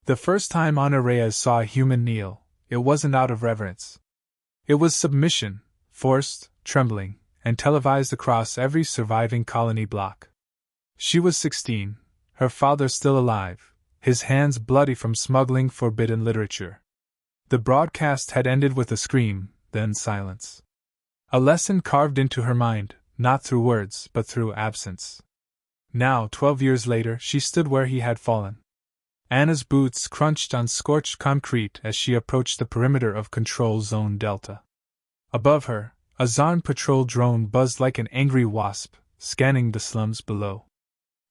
The first time Ana Reyes saw a human kneel, it wasn't out of reverence. It was submission, forced, trembling, and televised across every surviving colony block. She was 16, her father still alive, his hands bloody from smuggling forbidden literature. The broadcast had ended with a scream, then silence. A lesson carved into her mind, not through words, but through absence. Now, 12 years later, she stood where he had fallen. Anna's boots crunched on scorched concrete as she approached the perimeter of Control Zone Delta. Above her, a Zarn patrol drone buzzed like an angry wasp, scanning the slums below.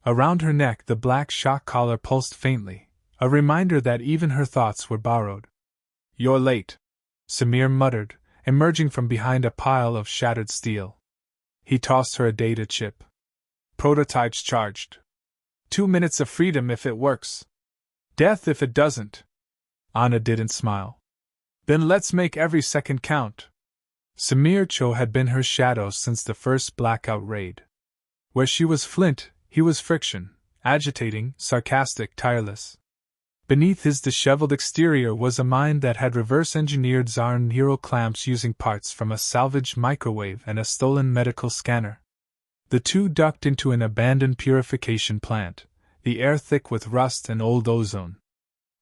Around her neck the black shock collar pulsed faintly, a reminder that even her thoughts were borrowed. "You're late," Samir muttered, emerging from behind a pile of shattered steel. He tossed her a data chip. "Prototypes charged. 2 minutes of freedom if it works. Death if it doesn't." Anna didn't smile. "Then let's make every second count." Samir Cho had been her shadow since the first blackout raid. Where she was flint, he was friction, agitating, sarcastic, tireless. Beneath his disheveled exterior was a mind that had reverse-engineered Zarn neural clamps using parts from a salvaged microwave and a stolen medical scanner. The two ducked into an abandoned purification plant, the air thick with rust and old ozone.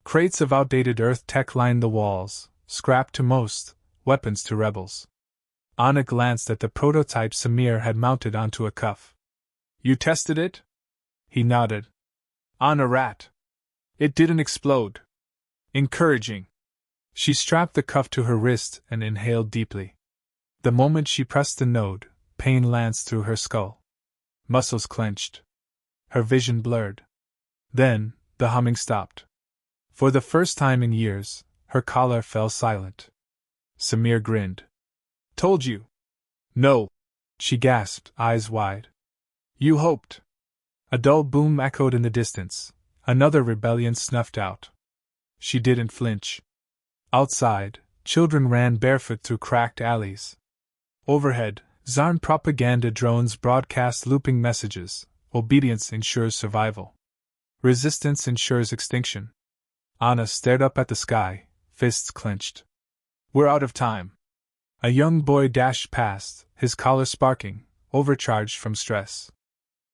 Crates of outdated Earth tech lined the walls, scrap to most, weapons to rebels. Anna glanced at the prototype Samir had mounted onto a cuff. "You tested it?" He nodded. "On a rat. It didn't explode." "Encouraging." She strapped the cuff to her wrist and inhaled deeply. The moment she pressed the node, pain lanced through her skull. Muscles clenched. Her vision blurred. Then, the humming stopped. For the first time in years, her collar fell silent. Samir grinned. "Told you." "No," she gasped, eyes wide. "You hoped." A dull boom echoed in the distance. Another rebellion snuffed out. She didn't flinch. Outside, children ran barefoot through cracked alleys. Overhead, Zarn propaganda drones broadcast looping messages. Obedience ensures survival. Resistance ensures extinction. Anna stared up at the sky, fists clenched. "We're out of time." A young boy dashed past, his collar sparking, overcharged from stress.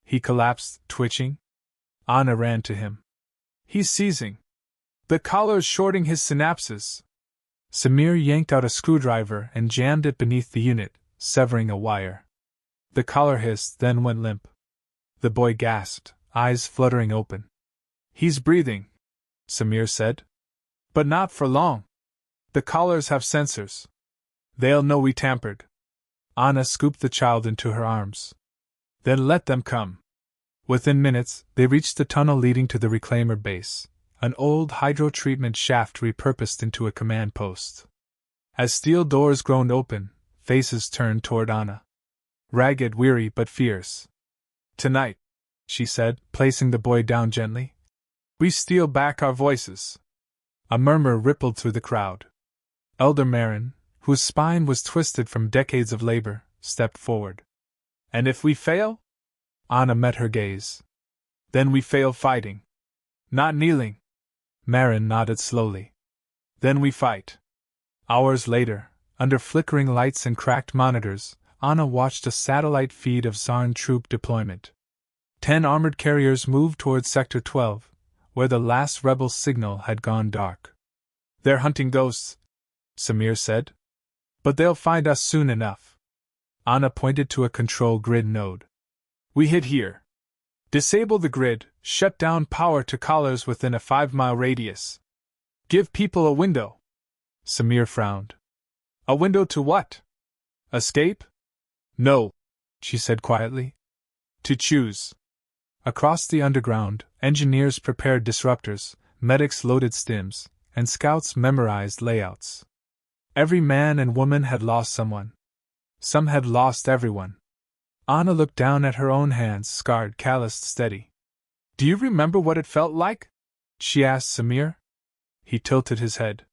He collapsed, twitching. Anna ran to him. "He's seizing. The collar's shorting his synapses." Samir yanked out a screwdriver and jammed it beneath the unit, severing a wire. The collar hissed, then went limp. The boy gasped, eyes fluttering open. "He's breathing," Samir said. "But not for long. The collars have sensors. They'll know we tampered." Anna scooped the child into her arms. "Then let them come." Within minutes, they reached the tunnel leading to the reclaimer base, an old hydro-treatment shaft repurposed into a command post. As steel doors groaned open, faces turned toward Anna. Ragged, weary, but fierce. "Tonight," she said, placing the boy down gently, "we steal back our voices." A murmur rippled through the crowd. Elder Marin, whose spine was twisted from decades of labor, stepped forward. "And if we fail?" Anna met her gaze. "Then we fail fighting. Not kneeling." Marin nodded slowly. "Then we fight." Hours later, under flickering lights and cracked monitors, Anna watched a satellite feed of Zarn troop deployment. 10 armored carriers moved towards Sector 12, where the last rebel signal had gone dark. "They're hunting ghosts," Samir said. "But they'll find us soon enough." Anna pointed to a control grid node. "We hit here. Disable the grid, shut down power to collars within a 5-mile radius. Give people a window." Samir frowned. "A window to what? Escape?" "No," she said quietly. "To choose." Across the underground, engineers prepared disruptors, medics loaded stims, and scouts memorized layouts. Every man and woman had lost someone. Some had lost everyone. Anna looked down at her own hands, scarred, calloused, steady. "Do you remember what it felt like?" she asked Samir. He tilted his head.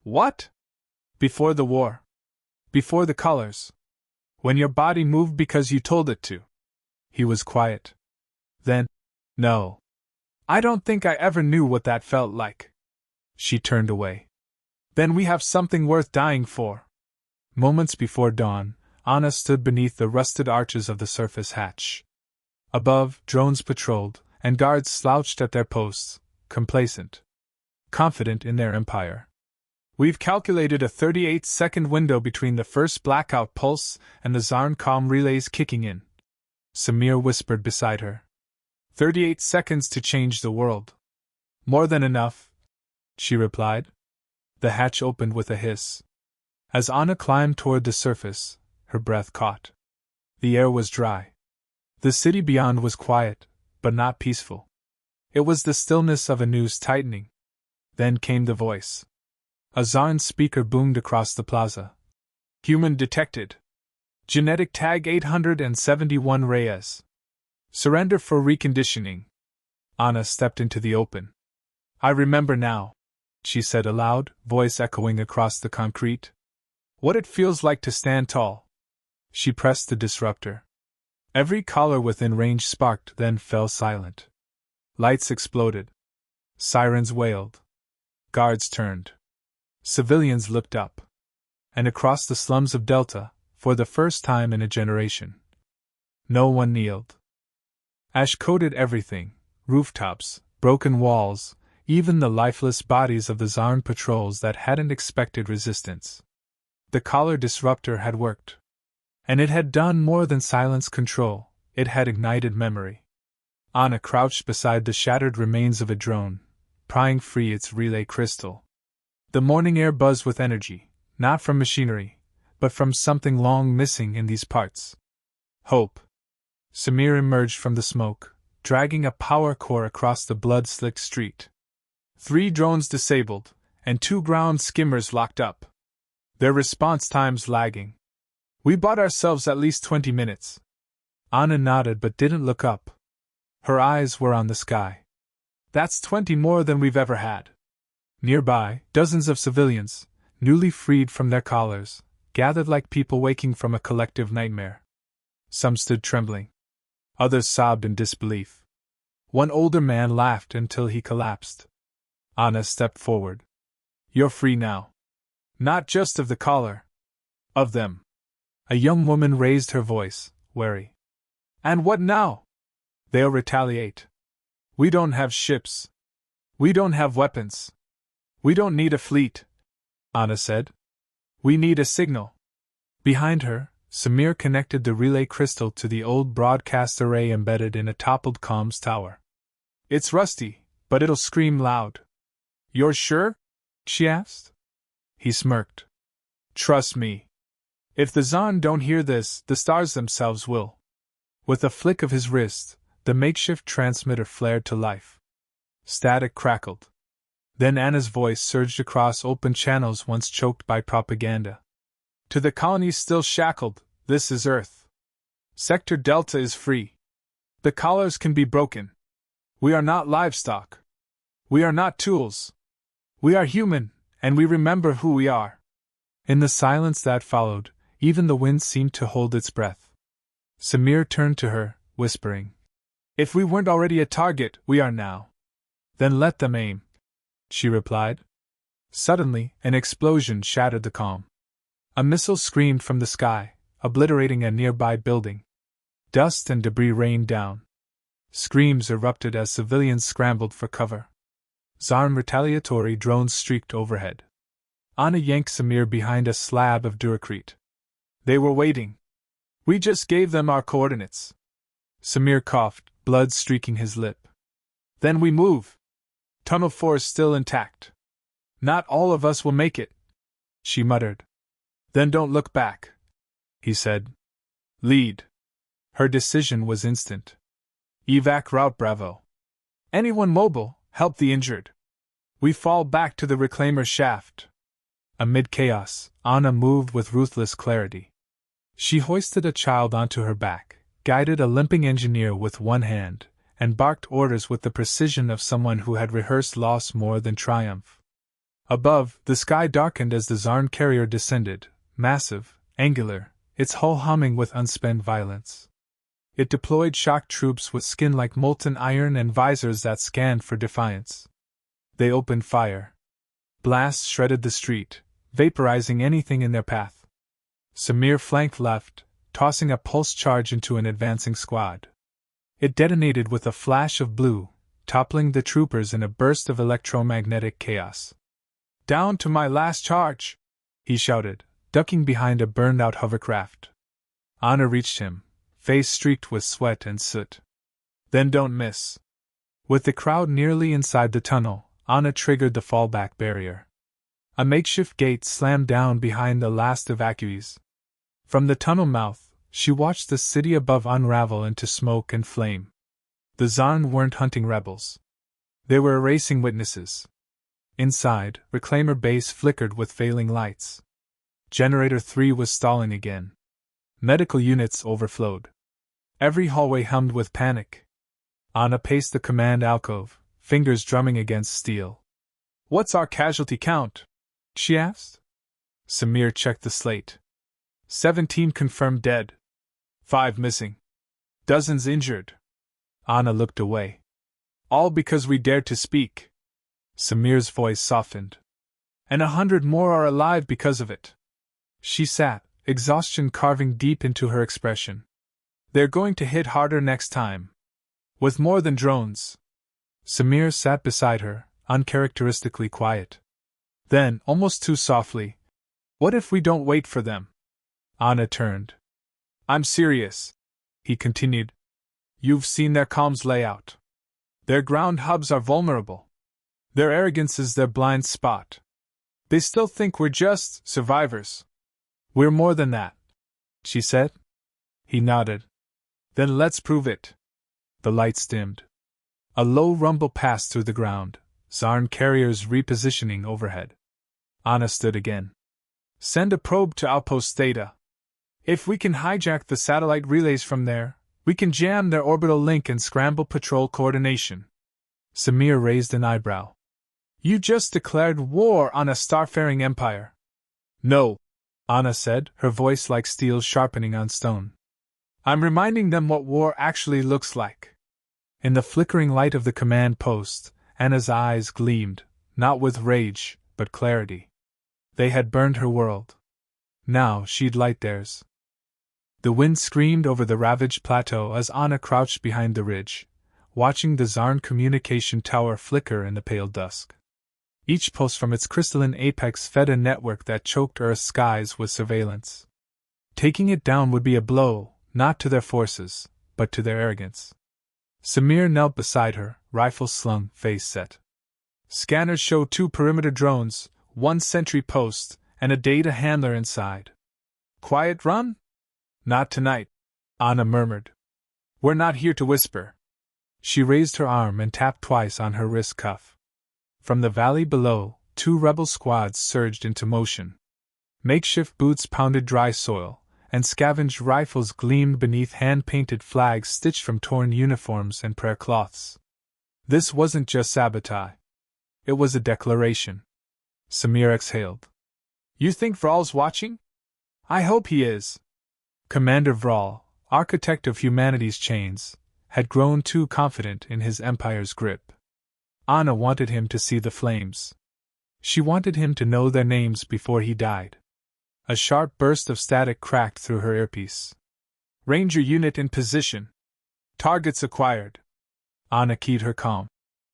"What?" "Before the war. Before the colors. When your body moved because you told it to." He was quiet. Then, "No. I don't think I ever knew what that felt like." She turned away. Then we have something worth dying for. Moments before dawn, Anna stood beneath the rusted arches of the surface hatch. Above, drones patrolled, and guards slouched at their posts, complacent, confident in their empire. We've calculated a 38-second window between the first blackout pulse and the Zarn comm relays kicking in. Samir whispered beside her. 38 seconds to change the world. More than enough, she replied. The hatch opened with a hiss. As Anna climbed toward the surface, her breath caught. The air was dry. The city beyond was quiet, but not peaceful. It was the stillness of a noose tightening. Then came the voice. A Zarn speaker boomed across the plaza. Human detected. Genetic tag 871 Reyes. Surrender for reconditioning. Anna stepped into the open. I remember now, she said aloud, voice echoing across the concrete. What it feels like to stand tall. She pressed the disruptor. Every collar within range sparked, then fell silent. Lights exploded. Sirens wailed. Guards turned. Civilians looked up. And across the slums of Delta, for the first time in a generation, no one kneeled. Ash coated everything, rooftops, broken walls, even the lifeless bodies of the Zarn patrols that hadn't expected resistance. The collar disruptor had worked. And it had done more than silence control, it had ignited memory. Anna crouched beside the shattered remains of a drone, prying free its relay crystal. The morning air buzzed with energy, not from machinery, but from something long missing in these parts. Hope. Samir emerged from the smoke, dragging a power core across the blood-slicked street. 3 drones disabled, and 2 ground skimmers locked up. Their response times lagging. We bought ourselves at least 20 minutes. Anna nodded but didn't look up. Her eyes were on the sky. That's 20 more than we've ever had. Nearby, dozens of civilians, newly freed from their collars, gathered like people waking from a collective nightmare. Some stood trembling. Others sobbed in disbelief. One older man laughed until he collapsed. Anna stepped forward. You're free now. Not just of the collar. Of them. A young woman raised her voice, wary. And what now? They'll retaliate. We don't have ships. We don't have weapons. We don't need a fleet, Anna said. We need a signal. Behind her, Samir connected the relay crystal to the old broadcast array embedded in a toppled comms tower. It's rusty, but it'll scream loud. You're sure? She asked. He smirked. Trust me. If the Zarn don't hear this, the stars themselves will. With a flick of his wrist, the makeshift transmitter flared to life. Static crackled. Then Anna's voice surged across open channels once choked by propaganda. To the colonies still shackled, this is Earth. Sector Delta is free. The collars can be broken. We are not livestock. We are not tools. We are human, and we remember who we are. In the silence that followed, even the wind seemed to hold its breath. Samir turned to her, whispering, If we weren't already a target, we are now. Then let them aim, she replied. Suddenly, an explosion shattered the calm. A missile screamed from the sky, obliterating a nearby building. Dust and debris rained down. Screams erupted as civilians scrambled for cover. Zarn retaliatory drones streaked overhead. Anna yanked Samir behind a slab of duracrete. They were waiting. We just gave them our coordinates. Samir coughed, blood streaking his lip. Then we move. Tunnel 4 is still intact. Not all of us will make it, she muttered. Then don't look back, he said. Lead. Her decision was instant. Evac route Bravo. Anyone mobile, help the injured. We fall back to the reclaimer shaft. Amid chaos, Anna moved with ruthless clarity. She hoisted a child onto her back, guided a limping engineer with one hand, and barked orders with the precision of someone who had rehearsed loss more than triumph. Above, the sky darkened as the Zarn carrier descended, massive, angular, its hull humming with unspent violence. It deployed shock troops with skin like molten iron and visors that scanned for defiance. They opened fire. Blasts shredded the street, vaporizing anything in their path. Samir flanked left, tossing a pulse charge into an advancing squad. It detonated with a flash of blue, toppling the troopers in a burst of electromagnetic chaos. "Down to my last charge!" he shouted, ducking behind a burned-out hovercraft. Anna reached him, face streaked with sweat and soot. "Then don't miss." With the crowd nearly inside the tunnel, Anna triggered the fallback barrier. A makeshift gate slammed down behind the last evacuees. From the tunnel mouth, she watched the city above unravel into smoke and flame. The Zarn weren't hunting rebels. They were erasing witnesses. Inside, Reclaimer Base flickered with failing lights. Generator 3 was stalling again. Medical units overflowed. Every hallway hummed with panic. Anna paced the command alcove, fingers drumming against steel. "What's our casualty count?" she asked. Samir checked the slate. 17 confirmed dead. 5 missing. Dozens injured. Anna looked away. "All because we dared to speak." Samir's voice softened. "And 100 more are alive because of it." She sat, exhaustion carving deep into her expression. "They're going to hit harder next time. With more than drones." Samir sat beside her, uncharacteristically quiet. Then, almost too softly, "What if we don't wait for them?" Anna turned. "I'm serious," he continued. "You've seen their comms layout. Their ground hubs are vulnerable. Their arrogance is their blind spot. They still think we're just survivors. We're more than that," she said. He nodded. "Then let's prove it." The lights dimmed. A low rumble passed through the ground, Zarn carriers repositioning overhead. Anna stood again. "Send a probe to Outpost Theta. If we can hijack the satellite relays from there, we can jam their orbital link and scramble patrol coordination." Samir raised an eyebrow. "You just declared war on a starfaring empire." "No," Anna said, her voice like steel sharpening on stone. "I'm reminding them what war actually looks like." In the flickering light of the command post, Anna's eyes gleamed, not with rage, but clarity. They had burned her world. Now she'd light theirs. The wind screamed over the ravaged plateau as Anna crouched behind the ridge, watching the Zarn communication tower flicker in the pale dusk. Each pulse from its crystalline apex fed a network that choked Earth's skies with surveillance. Taking it down would be a blow, not to their forces, but to their arrogance. Samir knelt beside her, rifle slung, face set. "Scanners show 2 perimeter drones, 1 sentry post, and a data handler inside." "Quiet run?" "Not tonight," Anna murmured. "We're not here to whisper." She raised her arm and tapped twice on her wrist cuff. From the valley below, 2 rebel squads surged into motion. Makeshift boots pounded dry soil, and scavenged rifles gleamed beneath hand-painted flags stitched from torn uniforms and prayer cloths. This wasn't just sabotage. It was a declaration. Samir exhaled. "You think Vral's watching?" "I hope he is." Commander Vral, architect of humanity's chains, had grown too confident in his empire's grip. Anna wanted him to see the flames. She wanted him to know their names before he died. A sharp burst of static cracked through her earpiece. "Ranger unit in position. Targets acquired." Anna keyed her calm.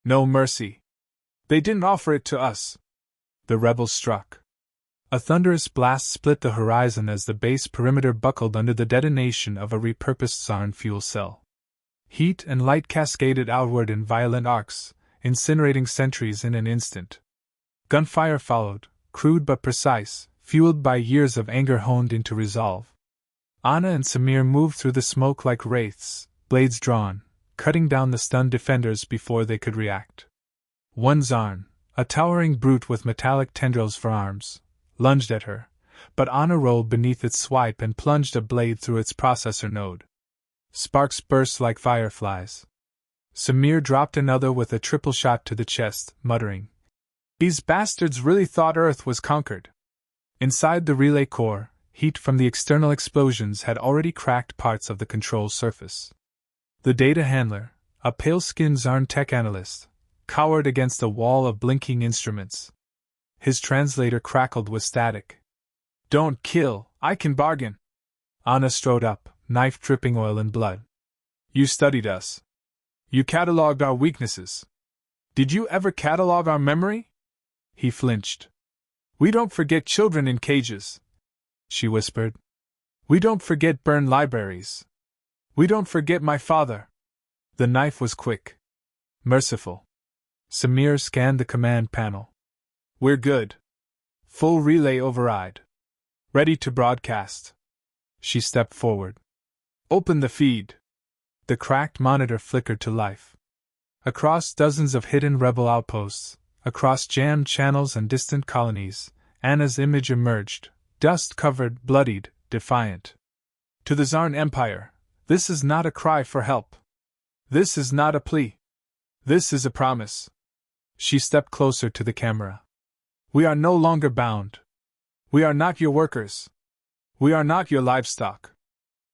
"No mercy. They didn't offer it to us." The rebels struck. A thunderous blast split the horizon as the base perimeter buckled under the detonation of a repurposed Zarn fuel cell. Heat and light cascaded outward in violent arcs, incinerating sentries in an instant. Gunfire followed, crude but precise, fueled by years of anger honed into resolve. Anna and Samir moved through the smoke like wraiths, blades drawn, cutting down the stunned defenders before they could react. One Zarn, a towering brute with metallic tendrils for arms, lunged at her, but Anna rolled beneath its swipe and plunged a blade through its processor node. Sparks burst like fireflies. Samir dropped another with a triple shot to the chest, muttering, "These bastards really thought Earth was conquered." Inside the relay core, heat from the external explosions had already cracked parts of the control surface. The data handler, a pale-skinned Zarn tech analyst, cowered against a wall of blinking instruments. His translator crackled with static. Don't kill, I can bargain. Anna strode up, knife dripping oil and blood. You studied us. You catalogued our weaknesses. Did you ever catalog our memory? He flinched. We don't forget children in cages, she whispered. We don't forget burned libraries. We don't forget my father. The knife was quick. Merciful. Samir scanned the command panel. We're good. Full relay override. Ready to broadcast. She stepped forward. Open the feed. The cracked monitor flickered to life. Across dozens of hidden rebel outposts, across jammed channels and distant colonies, Anna's image emerged, dust-covered, bloodied, defiant. To the Tsarn Empire, this is not a cry for help. This is not a plea. This is a promise. She stepped closer to the camera. We are no longer bound. We are not your workers. We are not your livestock.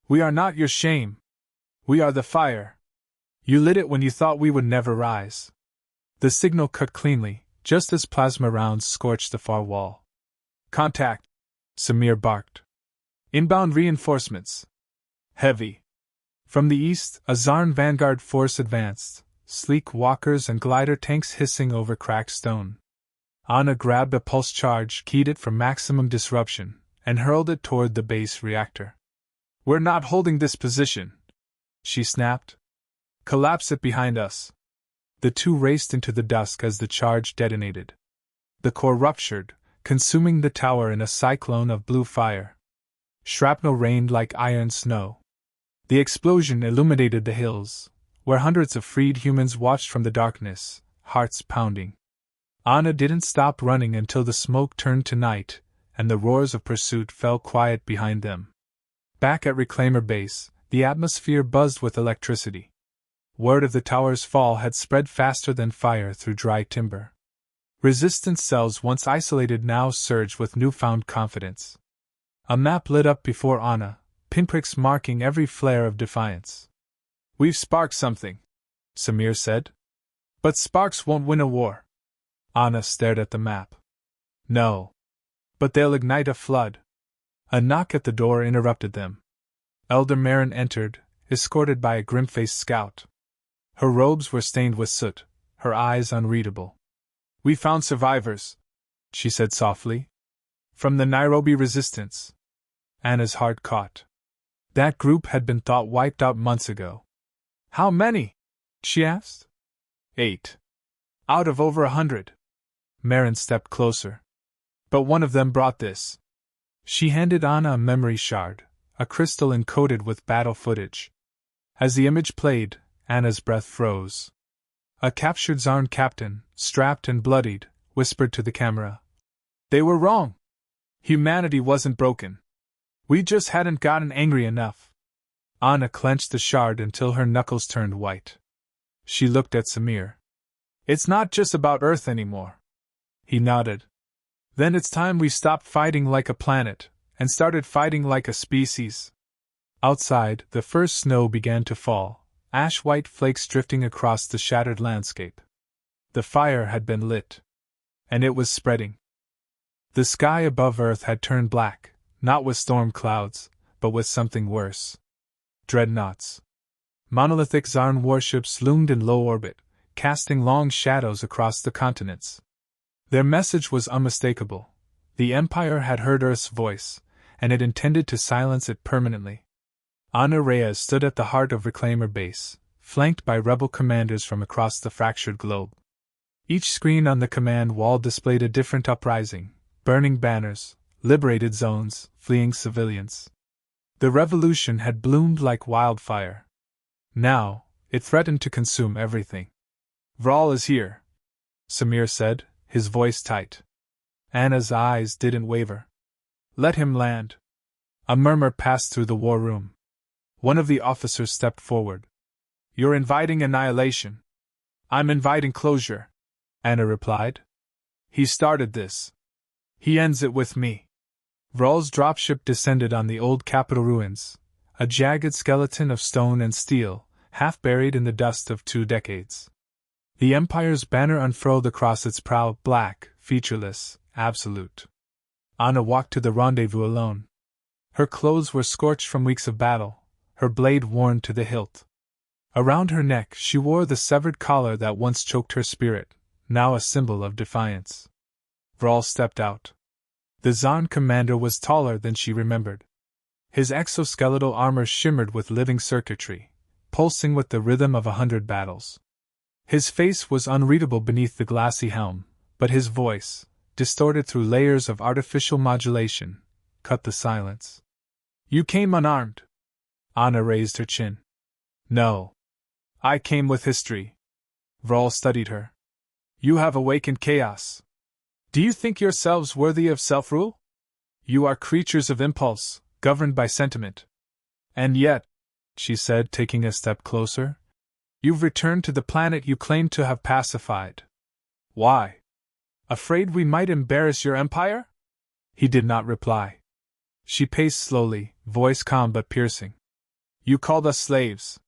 We are not your shame. We are the fire. You lit it when you thought we would never rise. The signal cut cleanly, just as plasma rounds scorched the far wall. Contact, Samir barked. Inbound reinforcements. Heavy. From the east, a Tsarn vanguard force advanced, sleek walkers and glider tanks hissing over cracked stone. Anna grabbed a pulse charge, keyed it for maximum disruption, and hurled it toward the base reactor. We're not holding this position, she snapped. Collapse it behind us. The two raced into the dusk as the charge detonated. The core ruptured, consuming the tower in a cyclone of blue fire. Shrapnel rained like iron snow. The explosion illuminated the hills, where hundreds of freed humans watched from the darkness, hearts pounding. Anna didn't stop running until the smoke turned to night, and the roars of pursuit fell quiet behind them. Back at Reclaimer Base, the atmosphere buzzed with electricity. Word of the tower's fall had spread faster than fire through dry timber. Resistance cells once isolated now surged with newfound confidence. A map lit up before Anna, pinpricks marking every flare of defiance. We've sparked something, Samir said. But sparks won't win a war. Anna stared at the map. No. But they'll ignite a flood. A knock at the door interrupted them. Elder Marin entered, escorted by a grim-faced scout. Her robes were stained with soot, her eyes unreadable. We found survivors, she said softly. From the Nairobi resistance. Anna's heart caught. That group had been thought wiped out months ago. How many? She asked. 8. Out of over 100. Marin stepped closer. But one of them brought this. She handed Anna a memory shard, a crystal encoded with battle footage. As the image played, Anna's breath froze. A captured Tsarn captain, strapped and bloodied, whispered to the camera. They were wrong. Humanity wasn't broken. We just hadn't gotten angry enough. Anna clenched the shard until her knuckles turned white. She looked at Samir. It's not just about Earth anymore. He nodded. Then it's time we stopped fighting like a planet, and started fighting like a species. Outside, the first snow began to fall, ash-white flakes drifting across the shattered landscape. The fire had been lit. And it was spreading. The sky above Earth had turned black, not with storm clouds, but with something worse. Dreadnoughts. Monolithic Tsarn warships loomed in low orbit, casting long shadows across the continents. Their message was unmistakable. The Empire had heard Earth's voice, and it intended to silence it permanently. Ana Reyes stood at the heart of Reclaimer Base, flanked by rebel commanders from across the fractured globe. Each screen on the command wall displayed a different uprising, burning banners, liberated zones, fleeing civilians. The revolution had bloomed like wildfire. Now, it threatened to consume everything. Vral is here, Samir said, his voice tight. Anna's eyes didn't waver. Let him land. A murmur passed through the war room. One of the officers stepped forward. You're inviting annihilation. I'm inviting closure, Anna replied. He started this. He ends it with me. Vral's dropship descended on the old capital ruins, a jagged skeleton of stone and steel, half buried in the dust of 2 decades. The Empire's banner unfurled across its prow, black, featureless, absolute. Anna walked to the rendezvous alone. Her clothes were scorched from weeks of battle, her blade worn to the hilt. Around her neck she wore the severed collar that once choked her spirit, now a symbol of defiance. Vrall stepped out. The Zon commander was taller than she remembered. His exoskeletal armor shimmered with living circuitry, pulsing with the rhythm of 100 battles. His face was unreadable beneath the glassy helm, but his voice, distorted through layers of artificial modulation, cut the silence. You came unarmed. Anna raised her chin. No. I came with history. Vrall studied her. You have awakened chaos. Do you think yourselves worthy of self-rule? You are creatures of impulse, governed by sentiment. And yet, she said, taking a step closer, you've returned to the planet you claimed to have pacified. Why? Afraid we might embarrass your empire? He did not reply. She paced slowly, voice calm but piercing. You called us slaves.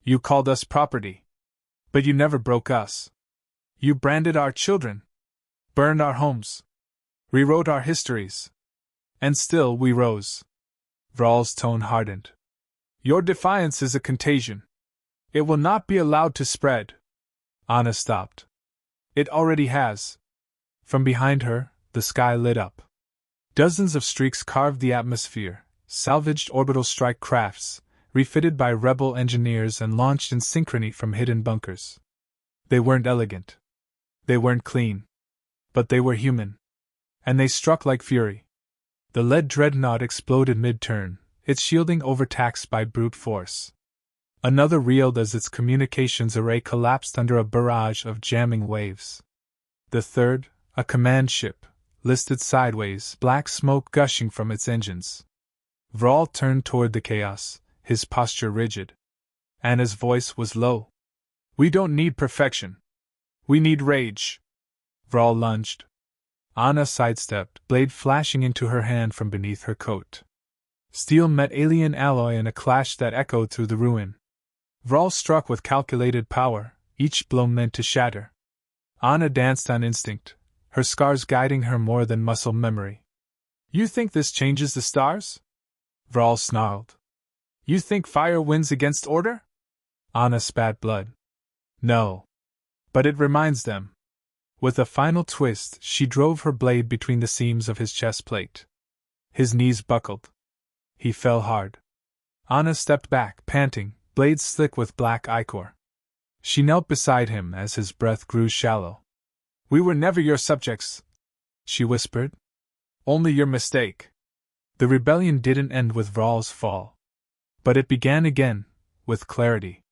You called us property. But you never broke us. You branded our children. Burned our homes. Rewrote our histories. And still we rose. Vrall's tone hardened. Your defiance is a contagion. It will not be allowed to spread. Anna stopped. It already has. From behind her, the sky lit up. Dozens of streaks carved the atmosphere, salvaged orbital strike crafts, refitted by rebel engineers and launched in synchrony from hidden bunkers. They weren't elegant. They weren't clean. But they were human. And they struck like fury. The lead dreadnought exploded mid-turn, its shielding overtaxed by brute force. Another reeled as its communications array collapsed under a barrage of jamming waves. The third, a command ship, listed sideways, black smoke gushing from its engines. Vrall turned toward the chaos, his posture rigid. Anna's voice was low. We don't need perfection. We need rage. Vrall lunged. Anna sidestepped, blade flashing into her hand from beneath her coat. Steel met alien alloy in a clash that echoed through the ruin. Vrall struck with calculated power, each blow meant to shatter. Anna danced on instinct, her scars guiding her more than muscle memory. You think this changes the stars? Vrall snarled. You think fire wins against order? Anna spat blood. No. But it reminds them. With a final twist, she drove her blade between the seams of his chest plate. His knees buckled. He fell hard. Anna stepped back, panting, blade slick with black ichor. She knelt beside him as his breath grew shallow. We were never your subjects, she whispered. Only your mistake. The rebellion didn't end with Vrall's fall. But it began again, with clarity.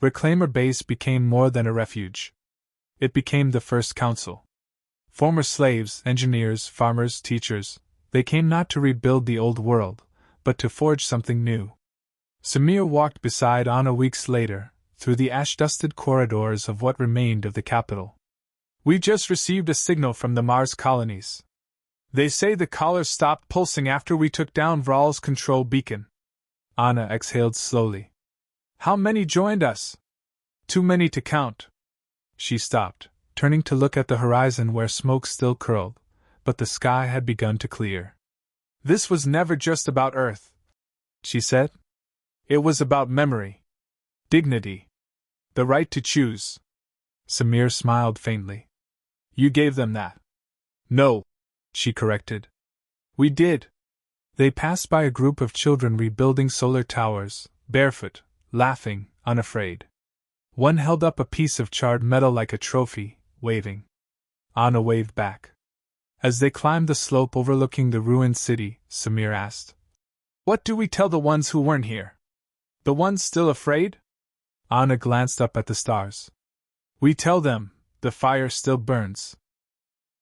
Reclaimer Base became more than a refuge. It became the first council. Former slaves, engineers, farmers, teachers, they came not to rebuild the old world, but to forge something new. Samir walked beside Anna weeks later, through the ash-dusted corridors of what remained of the capital. We just received a signal from the Mars colonies. They say the collars stopped pulsing after we took down Vrall's control beacon. Anna exhaled slowly. How many joined us? Too many to count. She stopped, turning to look at the horizon where smoke still curled, but the sky had begun to clear. This was never just about Earth, she said. It was about memory. Dignity. The right to choose. Samir smiled faintly. You gave them that. No, she corrected. We did. They passed by a group of children rebuilding solar towers, barefoot, laughing, unafraid. One held up a piece of charred metal like a trophy, waving. Anna waved back. As they climbed the slope overlooking the ruined city, Samir asked, What do we tell the ones who weren't here? The ones still afraid? Anna glanced up at the stars. We tell them, the fire still burns,